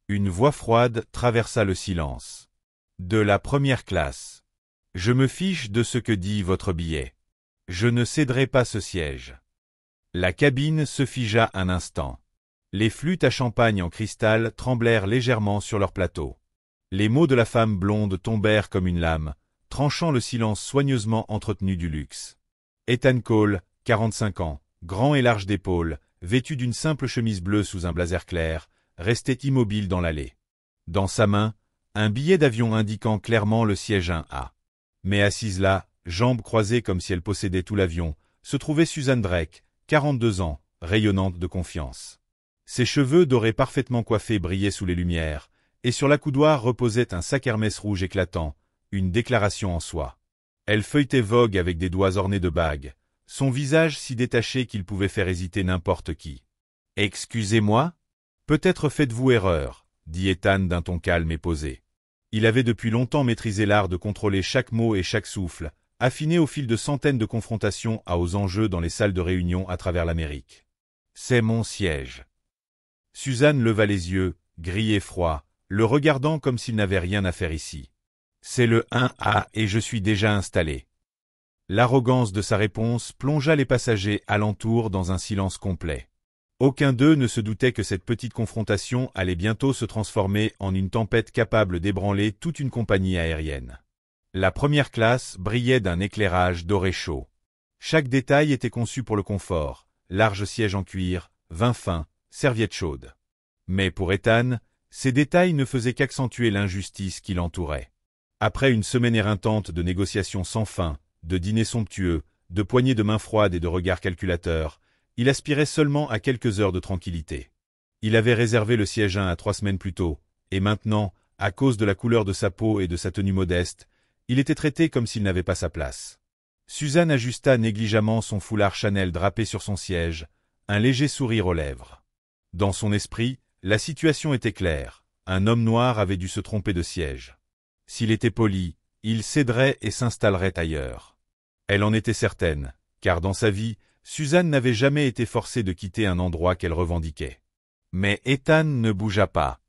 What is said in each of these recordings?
Une voix froide traversa le silence. De la première classe. Je me fiche de ce que dit votre billet. Je ne céderai pas ce siège. La cabine se figea un instant. Les flûtes à champagne en cristal tremblèrent légèrement sur leur plateau. Les mots de la femme blonde tombèrent comme une lame, tranchant le silence soigneusement entretenu du luxe. Ethan Cole, 45 ans, grand et large d'épaules, vêtu d'une simple chemise bleue sous un blazer clair, restait immobile dans l'allée. Dans sa main, un billet d'avion indiquant clairement le siège 1A. Mais assise là, jambes croisées comme si elle possédait tout l'avion, se trouvait Susan Drake, 42 ans, rayonnante de confiance. Ses cheveux dorés parfaitement coiffés brillaient sous les lumières, et sur l'accoudoir reposait un sac Hermès rouge éclatant, une déclaration en soi. Elle feuilletait Vogue avec des doigts ornés de bagues, son visage si détaché qu'il pouvait faire hésiter n'importe qui. « Excusez-moi ? Peut-être faites-vous erreur, » dit Ethan d'un ton calme et posé. Il avait depuis longtemps maîtrisé l'art de contrôler chaque mot et chaque souffle, affiné au fil de centaines de confrontations aux enjeux dans les salles de réunion à travers l'Amérique. « C'est mon siège. » Suzanne leva les yeux, gris et froid, le regardant comme s'il n'avait rien à faire ici. « C'est le 1A et je suis déjà installé. » L'arrogance de sa réponse plongea les passagers alentour dans un silence complet. Aucun d'eux ne se doutait que cette petite confrontation allait bientôt se transformer en une tempête capable d'ébranler toute une compagnie aérienne. La première classe brillait d'un éclairage doré chaud. Chaque détail était conçu pour le confort, large siège en cuir, vin fin, serviettes chaudes. Mais pour Ethan, ces détails ne faisaient qu'accentuer l'injustice qui l'entourait. Après une semaine éreintante de négociations sans fin, de dîners somptueux, de poignées de mains froides et de regards calculateurs, il aspirait seulement à quelques heures de tranquillité. Il avait réservé le siège 1 à 3 semaines plus tôt, et maintenant, à cause de la couleur de sa peau et de sa tenue modeste, il était traité comme s'il n'avait pas sa place. Suzanne ajusta négligemment son foulard Chanel drapé sur son siège, un léger sourire aux lèvres. Dans son esprit, la situation était claire, un homme noir avait dû se tromper de siège. S'il était poli, il céderait et s'installerait ailleurs. Elle en était certaine, car dans sa vie, Suzanne n'avait jamais été forcée de quitter un endroit qu'elle revendiquait. Mais Ethan ne bougea pas.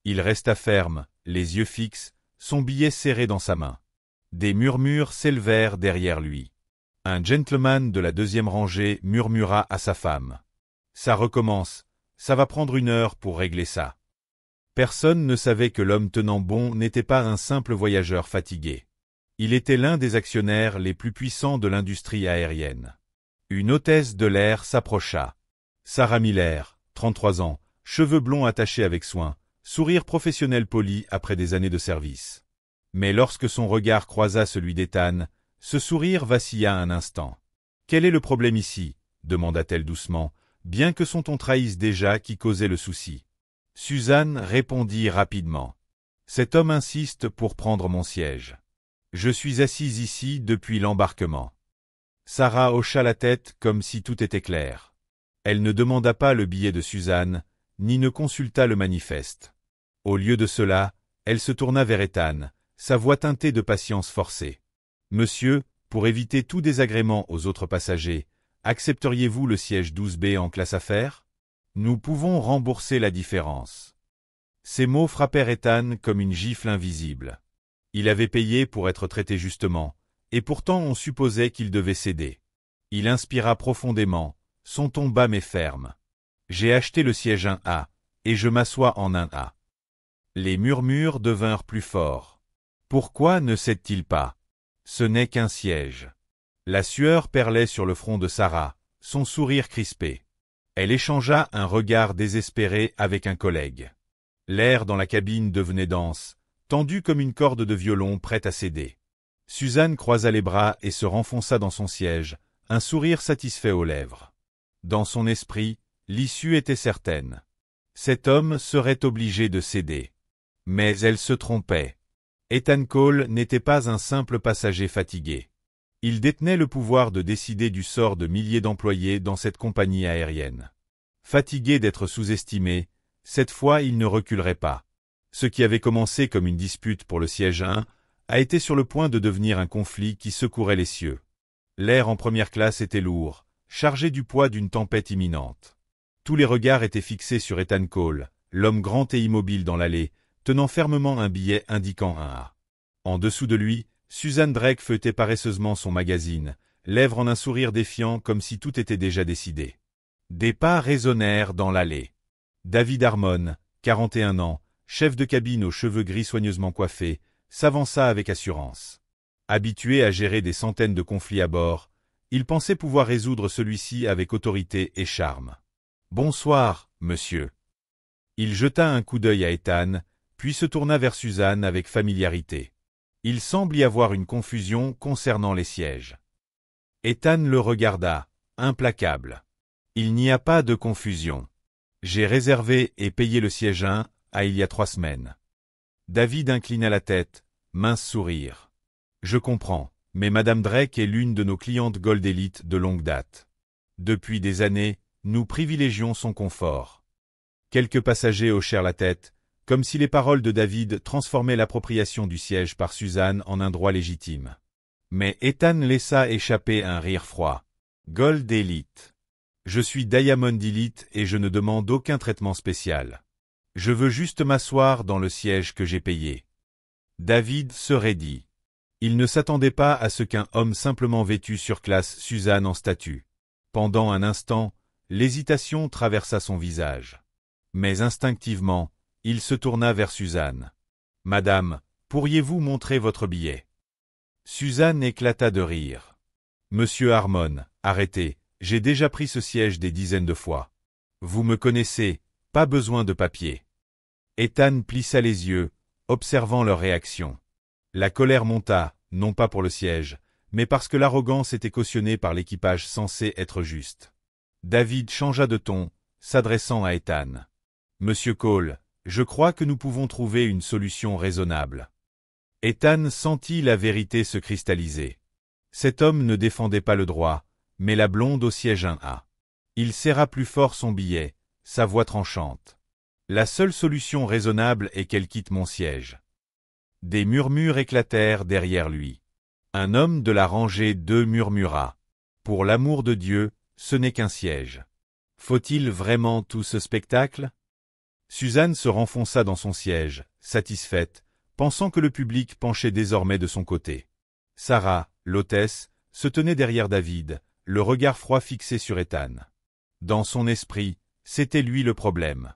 Il resta ferme, les yeux fixes, son billet serré dans sa main. Des murmures s'élevèrent derrière lui. Un gentleman de la deuxième rangée murmura à sa femme. « Ça recommence, ça va prendre 1 heure pour régler ça. » Personne ne savait que l'homme tenant bon n'était pas un simple voyageur fatigué. Il était l'un des actionnaires les plus puissants de l'industrie aérienne. Une hôtesse de l'air s'approcha. Sarah Miller, 33 ans, cheveux blonds attachés avec soin, sourire professionnel poli après des années de service. Mais lorsque son regard croisa celui d'Ethan, ce sourire vacilla un instant. « Quel est le problème ici ?» demanda-t-elle doucement, bien que son ton trahisse déjà qui causait le souci. Suzanne répondit rapidement. « Cet homme insiste pour prendre mon siège. Je suis assise ici depuis l'embarquement. » Sarah hocha la tête comme si tout était clair. Elle ne demanda pas le billet de Suzanne, ni ne consulta le manifeste. Au lieu de cela, elle se tourna vers Ethan, sa voix teintée de patience forcée. « Monsieur, pour éviter tout désagrément aux autres passagers, accepteriez-vous le siège 12B en classe affaires ? Nous pouvons rembourser la différence. » Ces mots frappèrent Ethan comme une gifle invisible. Il avait payé pour être traité justement, et pourtant on supposait qu'il devait céder. Il inspira profondément, son ton bas mais ferme. « J'ai acheté le siège 1A, et je m'assois en 1A. » Les murmures devinrent plus forts. Pourquoi ne cède-t-il pas ? Ce n'est qu'un siège. La sueur perlait sur le front de Sarah, son sourire crispé. Elle échangea un regard désespéré avec un collègue. L'air dans la cabine devenait dense, tendu comme une corde de violon prête à céder. Suzanne croisa les bras et se renfonça dans son siège, un sourire satisfait aux lèvres. Dans son esprit, l'issue était certaine. Cet homme serait obligé de céder. Mais elle se trompait. Ethan Cole n'était pas un simple passager fatigué. Il détenait le pouvoir de décider du sort de milliers d'employés dans cette compagnie aérienne. Fatigué d'être sous-estimé, cette fois il ne reculerait pas. Ce qui avait commencé comme une dispute pour le siège 1 a été sur le point de devenir un conflit qui secourait les cieux. L'air en première classe était lourd, chargé du poids d'une tempête imminente. Tous les regards étaient fixés sur Ethan Cole, l'homme grand et immobile dans l'allée, tenant fermement un billet indiquant un A. En dessous de lui, Susan Drake feuilletait paresseusement son magazine, lèvres en un sourire défiant comme si tout était déjà décidé. Des pas résonnèrent dans l'allée. David Harmon, 41 ans, chef de cabine aux cheveux gris soigneusement coiffés, s'avança avec assurance. Habitué à gérer des centaines de conflits à bord, il pensait pouvoir résoudre celui-ci avec autorité et charme. « Bonsoir, monsieur. » Il jeta un coup d'œil à Ethan, puis se tourna vers Susan avec familiarité. Il semble y avoir une confusion concernant les sièges. Ethan le regarda, implacable. Il n'y a pas de confusion. J'ai réservé et payé le siège 1 à il y a 3 semaines. David inclina la tête, mince sourire. Je comprends, mais Madame Drake est l'une de nos clientes Gold Elite de longue date. Depuis des années, nous privilégions son confort. Quelques passagers hochèrent la tête, comme si les paroles de David transformaient l'appropriation du siège par Susan en un droit légitime. Mais Ethan laissa échapper un rire froid. Gold Elite. Je suis Diamond Elite et je ne demande aucun traitement spécial. Je veux juste m'asseoir dans le siège que j'ai payé. David se raidit. Il ne s'attendait pas à ce qu'un homme simplement vêtu surclasse Susan en statue. Pendant un instant, l'hésitation traversa son visage. Mais instinctivement, il se tourna vers Susan. « Madame, pourriez-vous montrer votre billet ?» Susan éclata de rire. « Monsieur Harmon, arrêtez, j'ai déjà pris ce siège des dizaines de fois. Vous me connaissez, pas besoin de papier. » Ethan plissa les yeux, observant leur réaction. La colère monta, non pas pour le siège, mais parce que l'arrogance était cautionnée par l'équipage censé être juste. David changea de ton, s'adressant à Ethan. « Monsieur Cole, je crois que nous pouvons trouver une solution raisonnable. » Ethan sentit la vérité se cristalliser. Cet homme ne défendait pas le droit, mais la blonde au siège 1A. Il serra plus fort son billet, sa voix tranchante. « La seule solution raisonnable est qu'elle quitte mon siège. » Des murmures éclatèrent derrière lui. Un homme de la rangée 2 murmura. « Pour l'amour de Dieu, ce n'est qu'un siège. Faut-il vraiment tout ce spectacle ?» Susan se renfonça dans son siège, satisfaite, pensant que le public penchait désormais de son côté. Sarah, l'hôtesse, se tenait derrière David, le regard froid fixé sur Ethan. Dans son esprit, c'était lui le problème.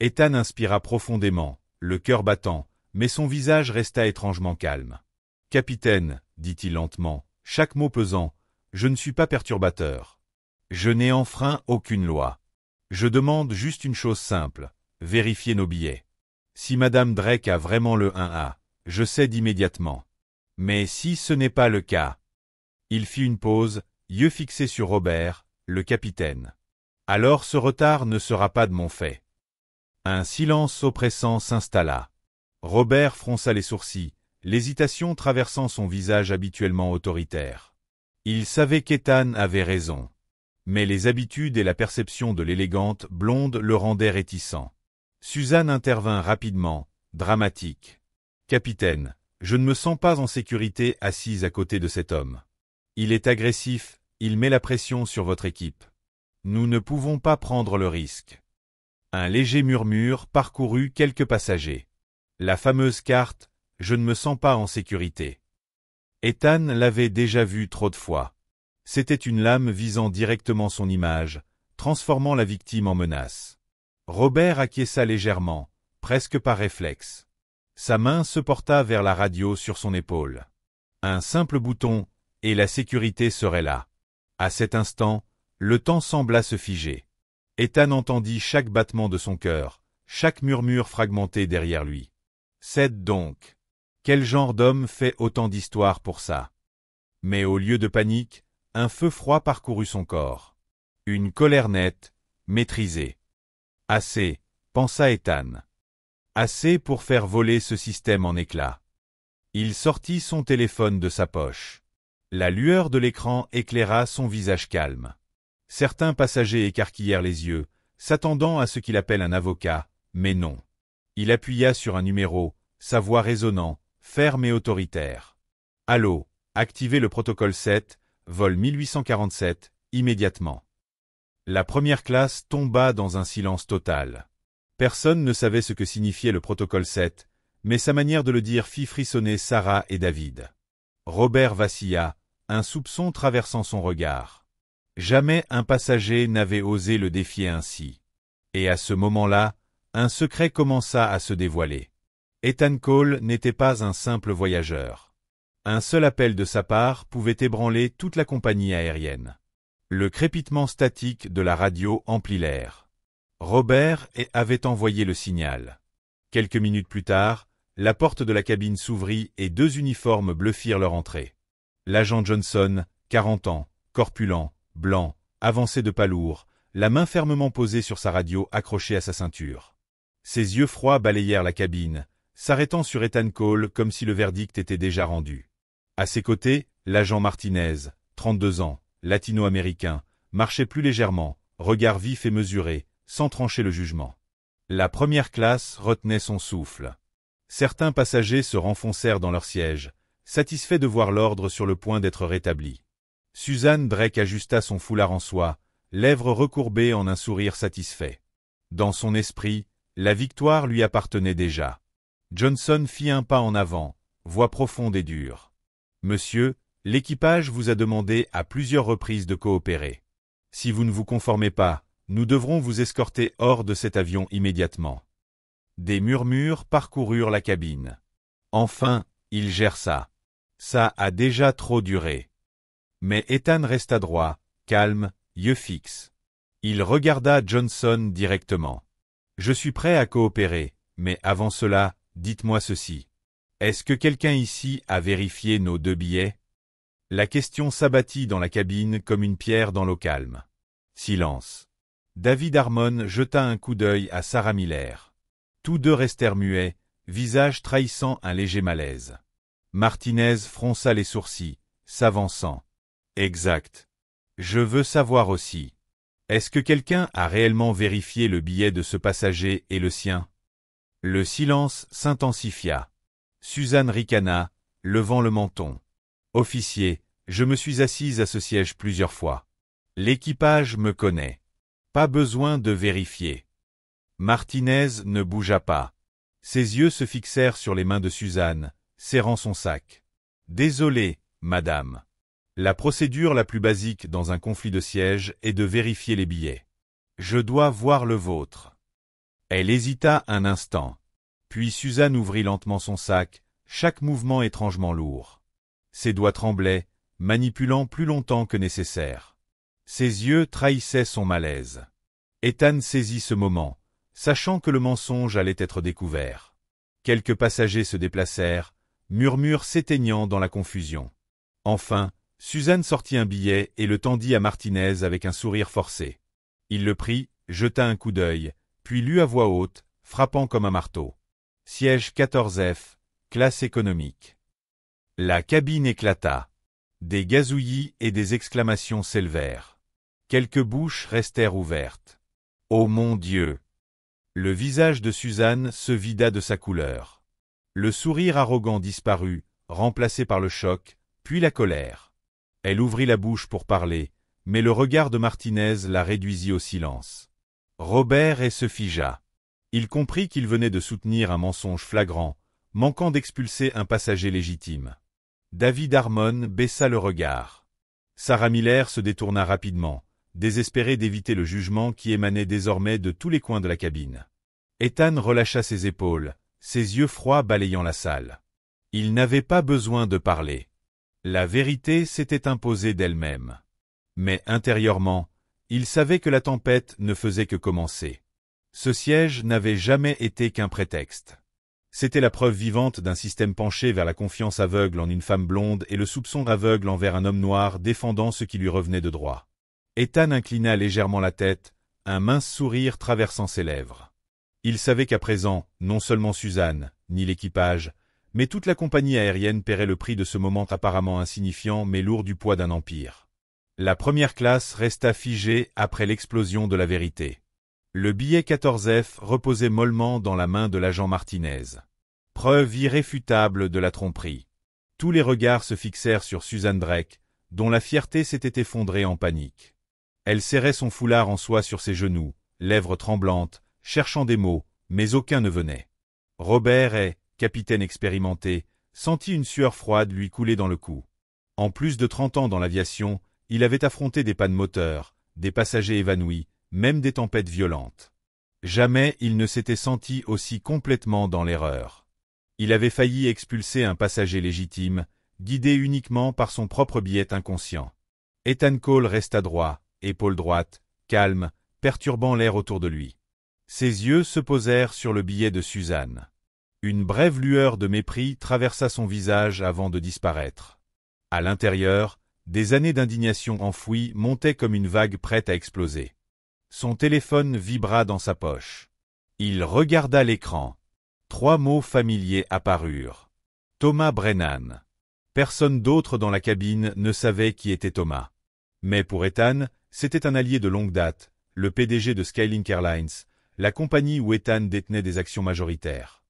Ethan inspira profondément, le cœur battant, mais son visage resta étrangement calme. « Capitaine, dit-il lentement, chaque mot pesant, je ne suis pas perturbateur. Je n'ai enfreint aucune loi. Je demande juste une chose simple, vérifier nos billets. Si Madame Drake a vraiment le 1A, je cède immédiatement. Mais si ce n'est pas le cas... » Il fit une pause, yeux fixés sur Robert, le capitaine. « Alors ce retard ne sera pas de mon fait. » Un silence oppressant s'installa. Robert fronça les sourcils, l'hésitation traversant son visage habituellement autoritaire. Il savait qu'Ethan avait raison. Mais les habitudes et la perception de l'élégante blonde le rendaient réticent. Susan intervint rapidement, dramatique. « Capitaine, je ne me sens pas en sécurité assise à côté de cet homme. Il est agressif, il met la pression sur votre équipe. Nous ne pouvons pas prendre le risque. » Un léger murmure parcourut quelques passagers. La fameuse carte « Je ne me sens pas en sécurité ». Ethan l'avait déjà vue trop de fois. C'était une lame visant directement son image, transformant la victime en menace. Robert acquiesça légèrement, presque par réflexe. Sa main se porta vers la radio sur son épaule. Un simple bouton, et la sécurité serait là. À cet instant, le temps sembla se figer. Ethan entendit chaque battement de son cœur, chaque murmure fragmenté derrière lui. Cède donc. Quel genre d'homme fait autant d'histoires pour ça? Mais au lieu de panique, un feu froid parcourut son corps. Une colère nette, maîtrisée. Assez, pensa Ethan. Assez pour faire voler ce système en éclats. Il sortit son téléphone de sa poche. La lueur de l'écran éclaira son visage calme. Certains passagers écarquillèrent les yeux, s'attendant à ce qu'il appelle un avocat, mais non. Il appuya sur un numéro, sa voix résonnant, ferme et autoritaire. « Allô, activez le protocole 7, vol 1847, immédiatement. » La première classe tomba dans un silence total. Personne ne savait ce que signifiait le protocole 7, mais sa manière de le dire fit frissonner Sarah et David. Robert vacilla, un soupçon traversant son regard. Jamais un passager n'avait osé le défier ainsi. Et à ce moment-là, un secret commença à se dévoiler. Ethan Cole n'était pas un simple voyageur. Un seul appel de sa part pouvait ébranler toute la compagnie aérienne. Le crépitement statique de la radio emplit l'air. Robert avait envoyé le signal. Quelques minutes plus tard, la porte de la cabine s'ouvrit et 2 uniformes bleus firent leur entrée. L'agent Johnson, 40 ans, corpulent, blanc, avancé de pas lourd, la main fermement posée sur sa radio accrochée à sa ceinture. Ses yeux froids balayèrent la cabine, s'arrêtant sur Ethan Cole comme si le verdict était déjà rendu. À ses côtés, l'agent Martinez, 32 ans, latino-américain, marchait plus légèrement, regard vif et mesuré, sans trancher le jugement. La première classe retenait son souffle. Certains passagers se renfoncèrent dans leur siège, satisfaits de voir l'ordre sur le point d'être rétabli. Susan Drake ajusta son foulard en soie, lèvres recourbées en un sourire satisfait. Dans son esprit, la victoire lui appartenait déjà. Johnson fit un pas en avant, voix profonde et dure. « Monsieur, l'équipage vous a demandé à plusieurs reprises de coopérer. Si vous ne vous conformez pas, nous devrons vous escorter hors de cet avion immédiatement. » Des murmures parcoururent la cabine. Enfin, il gère ça. Ça a déjà trop duré. Mais Ethan resta droit, calme, yeux fixes. Il regarda Johnson directement. « Je suis prêt à coopérer, mais avant cela, dites-moi ceci. Est-ce que quelqu'un ici a vérifié nos 2 billets ?» La question s'abattit dans la cabine comme une pierre dans l'eau calme. Silence. David Harmon jeta un coup d'œil à Sarah Miller. Tous deux restèrent muets, visage trahissant un léger malaise. Martinez fronça les sourcils, s'avançant. « Exact. Je veux savoir aussi. Est-ce que quelqu'un a réellement vérifié le billet de ce passager et le sien ?» Le silence s'intensifia. Susan ricana, levant le menton. « Officier, je me suis assise à ce siège plusieurs fois. L'équipage me connaît. Pas besoin de vérifier. » Martinez ne bougea pas. Ses yeux se fixèrent sur les mains de Suzanne, serrant son sac. « Désolé, madame. La procédure la plus basique dans un conflit de siège est de vérifier les billets. Je dois voir le vôtre. » Elle hésita un instant. Puis Suzanne ouvrit lentement son sac, chaque mouvement étrangement lourd. Ses doigts tremblaient, manipulant plus longtemps que nécessaire. Ses yeux trahissaient son malaise. Ethan saisit ce moment, sachant que le mensonge allait être découvert. Quelques passagers se déplacèrent, murmures s'éteignant dans la confusion. Enfin, Suzanne sortit un billet et le tendit à Martinez avec un sourire forcé. Il le prit, jeta un coup d'œil, puis lut à voix haute, frappant comme un marteau. Siège 14F, classe économique. La cabine éclata. Des gazouillis et des exclamations s'élevèrent. Quelques bouches restèrent ouvertes. « Oh mon Dieu !» Le visage de Suzanne se vida de sa couleur. Le sourire arrogant disparut, remplacé par le choc, puis la colère. Elle ouvrit la bouche pour parler, mais le regard de Martinez la réduisit au silence. Robert se figea. Il comprit qu'il venait de soutenir un mensonge flagrant, manquant d'expulser un passager légitime. David Harmon baissa le regard. Sarah Miller se détourna rapidement, désespérée d'éviter le jugement qui émanait désormais de tous les coins de la cabine. Ethan relâcha ses épaules, ses yeux froids balayant la salle. Il n'avait pas besoin de parler. La vérité s'était imposée d'elle-même. Mais intérieurement, il savait que la tempête ne faisait que commencer. Ce siège n'avait jamais été qu'un prétexte. C'était la preuve vivante d'un système penché vers la confiance aveugle en une femme blonde et le soupçon aveugle envers un homme noir défendant ce qui lui revenait de droit. Ethan inclina légèrement la tête, un mince sourire traversant ses lèvres. Il savait qu'à présent, non seulement Suzanne, ni l'équipage, mais toute la compagnie aérienne paierait le prix de ce moment apparemment insignifiant mais lourd du poids d'un empire. La première classe resta figée après l'explosion de la vérité. Le billet 14F reposait mollement dans la main de l'agent Martinez. Preuve irréfutable de la tromperie. Tous les regards se fixèrent sur Susan Drake, dont la fierté s'était effondrée en panique. Elle serrait son foulard en soie sur ses genoux, lèvres tremblantes, cherchant des mots, mais aucun ne venait. Robert est, capitaine expérimenté, sentit une sueur froide lui couler dans le cou. En plus de 30 ans dans l'aviation, il avait affronté des pannes moteurs, des passagers évanouis, même des tempêtes violentes. Jamais il ne s'était senti aussi complètement dans l'erreur. Il avait failli expulser un passager légitime, guidé uniquement par son propre biais inconscient. Ethan Cole resta droit, épaule droite, calme, perturbant l'air autour de lui. Ses yeux se posèrent sur le billet de Suzanne. Une brève lueur de mépris traversa son visage avant de disparaître. À l'intérieur, des années d'indignation enfouies montaient comme une vague prête à exploser. Son téléphone vibra dans sa poche. Il regarda l'écran. 3 mots familiers apparurent. Thomas Brennan. Personne d'autre dans la cabine ne savait qui était Thomas. Mais pour Ethan, c'était un allié de longue date, le PDG de Skylink Airlines, la compagnie où Ethan détenait des actions majoritaires.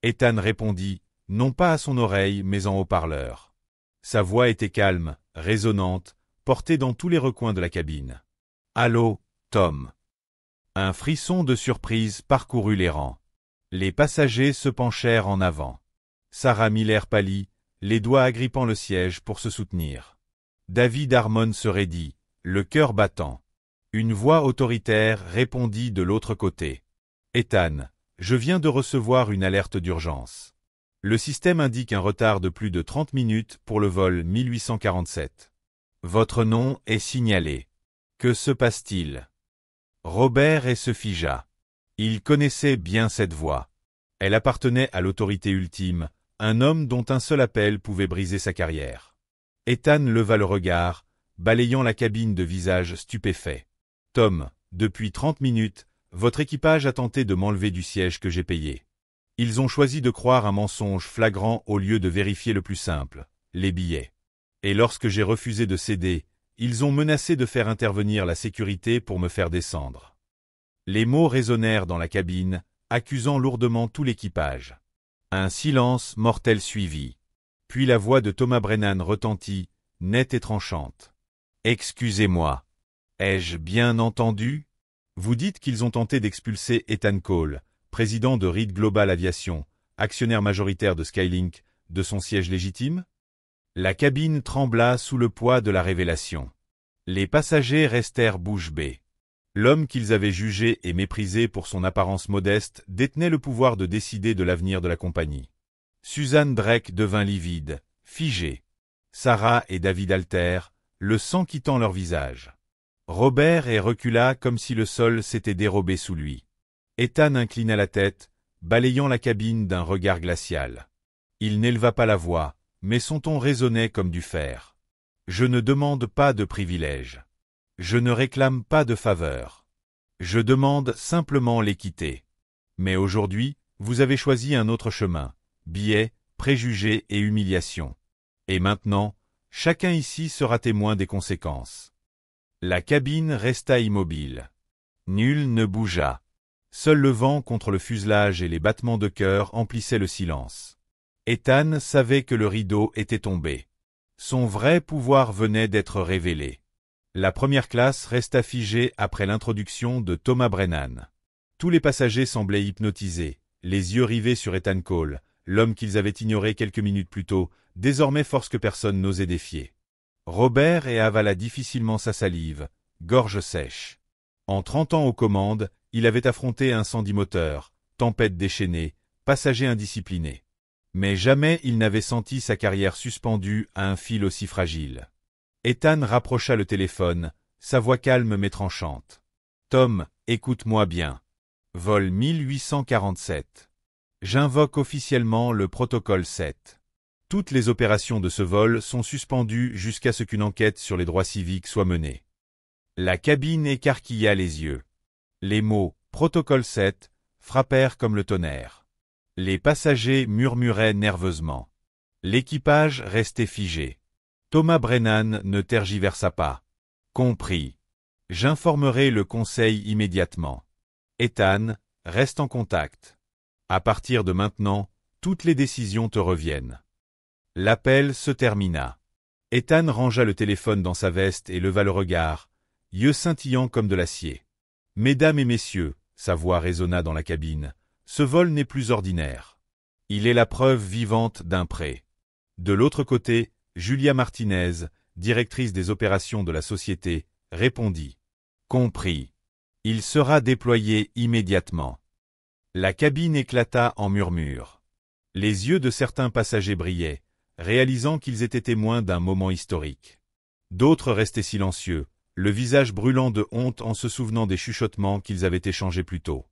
Ethan répondit, non pas à son oreille mais en haut-parleur. Sa voix était calme, résonnante, portée dans tous les recoins de la cabine. « Allô, Tom ?» Un frisson de surprise parcourut les rangs. Les passagers se penchèrent en avant. Sarah Miller pâlit, les doigts agrippant le siège pour se soutenir. David Harmon se raidit, le cœur battant. Une voix autoritaire répondit de l'autre côté. « Ethan, je viens de recevoir une alerte d'urgence. Le système indique un retard de plus de 30 minutes pour le vol 1847. Votre nom est signalé. Que se passe-t-il » Robert se figea. Il connaissait bien cette voix. Elle appartenait à l'autorité ultime, un homme dont un seul appel pouvait briser sa carrière. Ethan leva le regard, balayant la cabine de visage stupéfait. « Tom, depuis 30 minutes, votre équipage a tenté de m'enlever du siège que j'ai payé. Ils ont choisi de croire un mensonge flagrant au lieu de vérifier le plus simple, les billets. Et lorsque j'ai refusé de céder, ils ont menacé de faire intervenir la sécurité pour me faire descendre. » Les mots résonnèrent dans la cabine, accusant lourdement tout l'équipage. Un silence mortel suivit. Puis la voix de Thomas Brennan retentit, nette et tranchante. « Excusez-moi. Ai-je bien entendu ? Vous dites qu'ils ont tenté d'expulser Ethan Cole, président de Reed Global Aviation, actionnaire majoritaire de Skylink, de son siège légitime ?» La cabine trembla sous le poids de la révélation. Les passagers restèrent bouche bée. L'homme qu'ils avaient jugé et méprisé pour son apparence modeste détenait le pouvoir de décider de l'avenir de la compagnie. Suzanne Drake devint livide, figée. Sarah et David haltèrent, le sang quittant leur visage. Robert recula comme si le sol s'était dérobé sous lui. Ethan inclina la tête, balayant la cabine d'un regard glacial. Il n'éleva pas la voix, mais son ton résonnait comme du fer. « Je ne demande pas de privilèges. Je ne réclame pas de faveur. Je demande simplement l'équité. Mais aujourd'hui, vous avez choisi un autre chemin, biais, préjugés et humiliation. Et maintenant, chacun ici sera témoin des conséquences. » La cabine resta immobile. Nul ne bougea. Seul le vent contre le fuselage et les battements de cœur emplissaient le silence. Ethan savait que le rideau était tombé. Son vrai pouvoir venait d'être révélé. La première classe resta figée après l'introduction de Thomas Brennan. Tous les passagers semblaient hypnotisés, les yeux rivés sur Ethan Cole, l'homme qu'ils avaient ignoré quelques minutes plus tôt, désormais force que personne n'osait défier. Robert avala difficilement sa salive, gorge sèche. En 30 ans aux commandes, il avait affronté incendie moteur, tempête déchaînée, passagers indisciplinés. Mais jamais il n'avait senti sa carrière suspendue à un fil aussi fragile. Ethan rapprocha le téléphone, sa voix calme mais tranchante. « Tom, écoute-moi bien. Vol 1847. J'invoque officiellement le protocole 7. Toutes les opérations de ce vol sont suspendues jusqu'à ce qu'une enquête sur les droits civiques soit menée. » La cabine écarquilla les yeux. Les mots « protocole 7 » frappèrent comme le tonnerre. Les passagers murmuraient nerveusement. L'équipage restait figé. Thomas Brennan ne tergiversa pas. « Compris. J'informerai le conseil immédiatement. Ethan, reste en contact. À partir de maintenant, toutes les décisions te reviennent. » L'appel se termina. Ethan rangea le téléphone dans sa veste et leva le regard, yeux scintillants comme de l'acier. « Mesdames et messieurs, sa voix résonna dans la cabine. Ce vol n'est plus ordinaire. Il est la preuve vivante d'un prêt. De l'autre côté, Julia Martinez, directrice des opérations de la société, répondit. Compris. Il sera déployé immédiatement. La cabine éclata en murmures. Les yeux de certains passagers brillaient, réalisant qu'ils étaient témoins d'un moment historique. D'autres restaient silencieux, le visage brûlant de honte en se souvenant des chuchotements qu'ils avaient échangés plus tôt.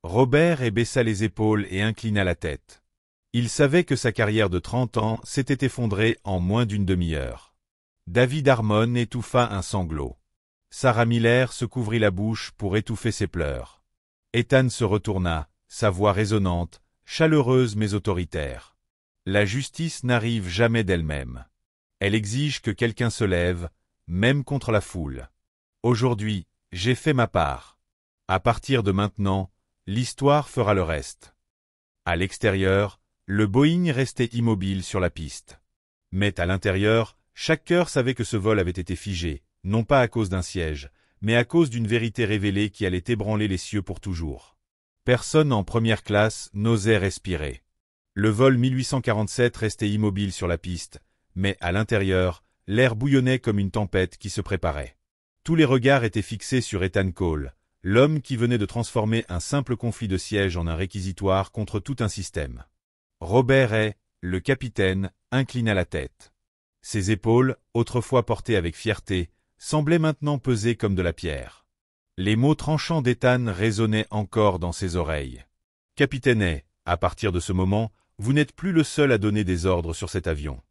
Robert baissa les épaules et inclina la tête. Il savait que sa carrière de 30 ans s'était effondrée en moins d'une demi-heure. David Harmon étouffa un sanglot. Sarah Miller se couvrit la bouche pour étouffer ses pleurs. Ethan se retourna, sa voix résonnante, chaleureuse mais autoritaire. La justice n'arrive jamais d'elle-même. Elle exige que quelqu'un se lève, même contre la foule. Aujourd'hui, j'ai fait ma part. À partir de maintenant, l'histoire fera le reste. À l'extérieur, le Boeing restait immobile sur la piste. Mais à l'intérieur, chaque cœur savait que ce vol avait été figé, non pas à cause d'un siège, mais à cause d'une vérité révélée qui allait ébranler les cieux pour toujours. Personne en première classe n'osait respirer. Le vol 1847 restait immobile sur la piste, mais à l'intérieur, l'air bouillonnait comme une tempête qui se préparait. Tous les regards étaient fixés sur Ethan Cole, l'homme qui venait de transformer un simple conflit de siège en un réquisitoire contre tout un système. Robert le capitaine, inclina la tête. Ses épaules, autrefois portées avec fierté, semblaient maintenant peser comme de la pierre. Les mots tranchants d'Ethan résonnaient encore dans ses oreilles. Capitaine, à partir de ce moment, vous n'êtes plus le seul à donner des ordres sur cet avion.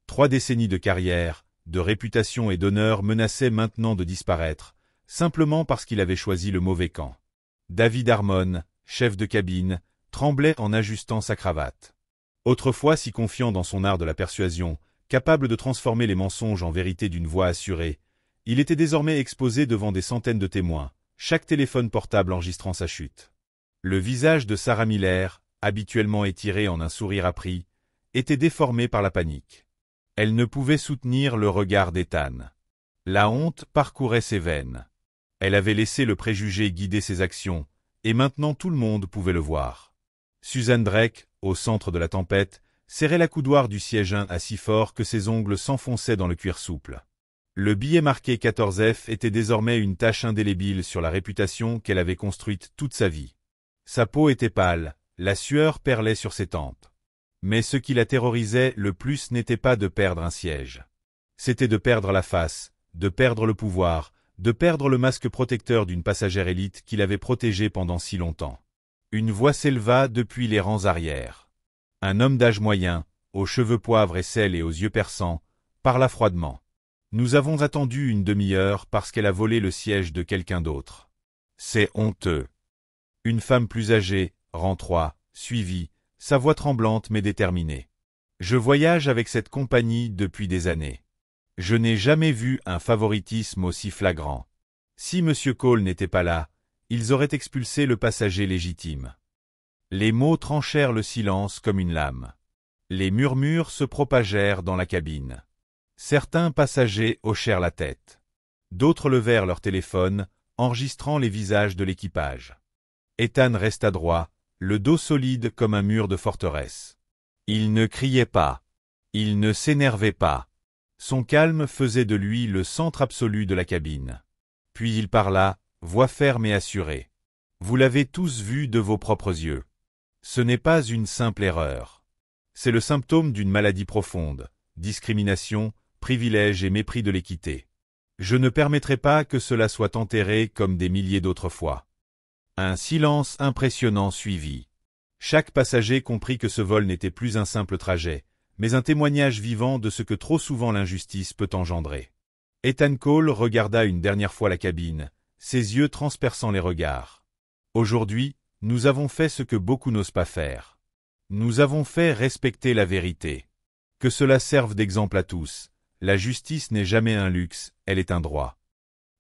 3 décennies de carrière, de réputation et d'honneur menaçaient maintenant de disparaître, simplement parce qu'il avait choisi le mauvais camp. David Harmon, chef de cabine, tremblait en ajustant sa cravate. Autrefois si confiant dans son art de la persuasion, capable de transformer les mensonges en vérité d'une voix assurée, il était désormais exposé devant des centaines de témoins, chaque téléphone portable enregistrant sa chute. Le visage de Sarah Miller, habituellement étiré en un sourire appris, était déformé par la panique. Elle ne pouvait soutenir le regard d'Ethan. La honte parcourait ses veines. Elle avait laissé le préjugé guider ses actions, et maintenant tout le monde pouvait le voir. Susan Drake, au centre de la tempête, serrait l'accoudoir du siège 1 à si fort que ses ongles s'enfonçaient dans le cuir souple. Le billet marqué 14F était désormais une tache indélébile sur la réputation qu'elle avait construite toute sa vie. Sa peau était pâle, la sueur perlait sur ses tempes. Mais ce qui la terrorisait le plus n'était pas de perdre un siège. C'était de perdre la face, de perdre le pouvoir, de perdre le masque protecteur d'une passagère élite qui l'avait protégée pendant si longtemps. Une voix s'éleva depuis les rangs arrière. Un homme d'âge moyen, aux cheveux poivre et sel et aux yeux perçants, parla froidement. Nous avons attendu une demi-heure parce qu'elle a volé le siège de quelqu'un d'autre. C'est honteux. Une femme plus âgée, rang 3, suivit, sa voix tremblante mais déterminée. Je voyage avec cette compagnie depuis des années. Je n'ai jamais vu un favoritisme aussi flagrant. Si M. Cole n'était pas là, ils auraient expulsé le passager légitime. Les mots tranchèrent le silence comme une lame. Les murmures se propagèrent dans la cabine. Certains passagers hochèrent la tête. D'autres levèrent leur téléphone, enregistrant les visages de l'équipage. Ethan resta droit, le dos solide comme un mur de forteresse. Il ne criait pas. Il ne s'énervait pas. Son calme faisait de lui le centre absolu de la cabine. Puis il parla, voix ferme et assurée. Vous l'avez tous vu de vos propres yeux. Ce n'est pas une simple erreur. C'est le symptôme d'une maladie profonde, discrimination, privilège et mépris de l'équité. Je ne permettrai pas que cela soit enterré comme des milliers d'autres fois. Un silence impressionnant suivit. Chaque passager comprit que ce vol n'était plus un simple trajet, mais un témoignage vivant de ce que trop souvent l'injustice peut engendrer. Ethan Cole regarda une dernière fois la cabine, ses yeux transperçant les regards. Aujourd'hui, nous avons fait ce que beaucoup n'osent pas faire. Nous avons fait respecter la vérité. Que cela serve d'exemple à tous. La justice n'est jamais un luxe, elle est un droit.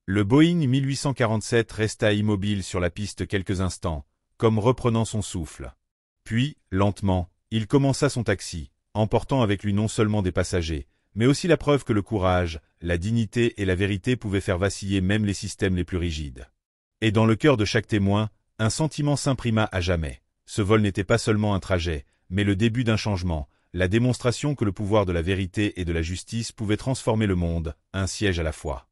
Le Boeing 1847 resta immobile sur la piste quelques instants, comme reprenant son souffle. Puis, lentement, il commença son taxi, emportant avec lui non seulement des passagers, mais aussi la preuve que le courage, la dignité et la vérité pouvaient faire vaciller même les systèmes les plus rigides. Et dans le cœur de chaque témoin, Un sentiment s'imprima à jamais. Ce vol n'était pas seulement un trajet, mais le début d'un changement, la démonstration que le pouvoir de la vérité et de la justice pouvait transformer le monde, un siège à la fois.